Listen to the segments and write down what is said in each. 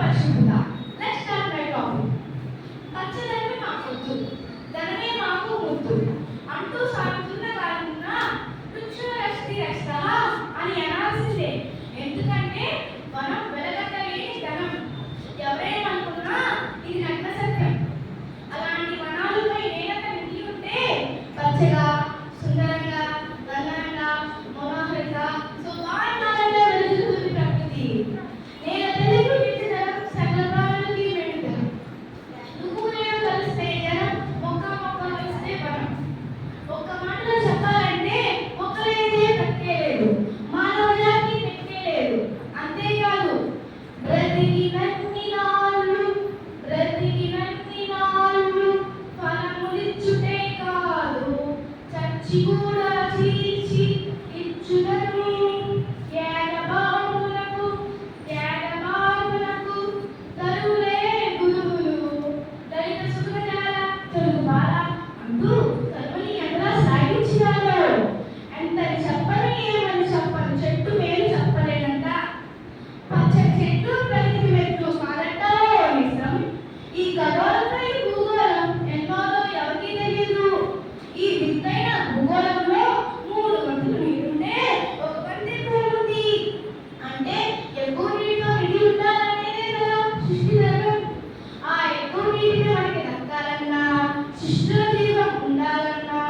పరిశుభ్రత. Let's start my topic. పచ్చదనమే మాకొద్దు, ధనమే మాకు ముద్దు అంటూ సాగుతున్న కాలమున వృక్షరస్తి రస్త అని అనాల్సిందే. ఎందుకంటే మనం వెలగట్టలేని ధనం. ఎవరేమనుకున్నా ఇది నగ్న సత్యం. అలాంటి వనాలపై నేలత నిండి ఉంటే పచ్చగా, సుందరంగా, వర్ణంగా, మనోహరిత సువాసనలతో వెలుగుతుంది ప్రకృతి. నేల తెలుగు నిత్యధనం, సకల ప్రాణులకి వెలుగుదనం. నువ్వు నేను కలిస్తే జనం, మొక్క మొక్క కలిస్తే వనం. ఒక్క మాటలో చెప్పాలంటే మొక్కలైతే ప్రక్రియ లేదు, మానవ జాతి ప్రక్రియ లేదు. అంతేకాదు బ్రతికినన్ని నాళ్ళు ఫలములిచ్చుటే కాదు, చచ్చి కూడా చీల్చి ఇచ్చుదను. ఏడబాబులకు తరువులే గురువులు, దళిత సుఖజాల తెలుగు బాల అంటూ తరువుని ఎలా సాగించినారో. ఎంతని చెప్పని ఏమని చెప్పను, చెట్టు మేలు చెప్పలేనంత. పచ్చని చెట్లు ప్రతి మెట్లు కాదంటారో నిజం. ఈ ఖగోళంపై భూగోళం ఎన్నోదో ఎవరికి తెలియదు. ఈ వింతైన భూగోళంలో 3 గంటలు నీరుంటే 1 గంట ఉంది. అంటే ఎక్కువ నీటితో నిండి ఉండాలనేదే కదా సృష్టి ధర్మం. ఆ ఎక్కువ నీటిని మనకి దక్కాలన్నా, సృష్టిలో జీవం ఉండాలన్నా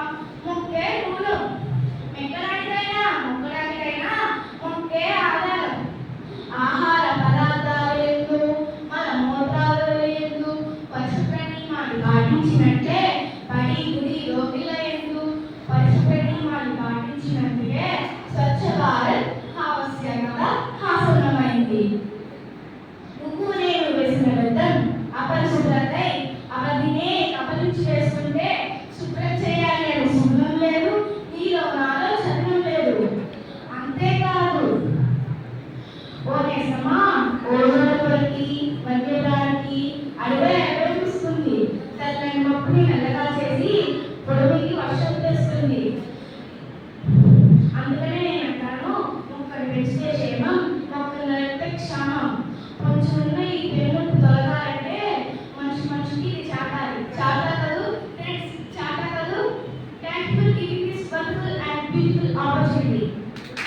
మొక్కే మూలం. మెక్కడానికైనా మొక్కడానికైనా మొక్కే ఆధారం. ఆహార పదార్థాలు ఎందు, మన మోతాదులు ఎందు పరిశుభ్ర నియమాలు పాటించినట్టే బడి గుడి రోగిల ఎందు పరిశుభ్ర నియమాలు పాటించినట్టుగా స్వచ్ఛ భారత్ ఆవశ్యకత ఆసన్నమైంది. నువ్వు నేను వేసిన వ్యర్థం అపరిశుభ్రతై అవధినే కబలించి వేస్తుంటే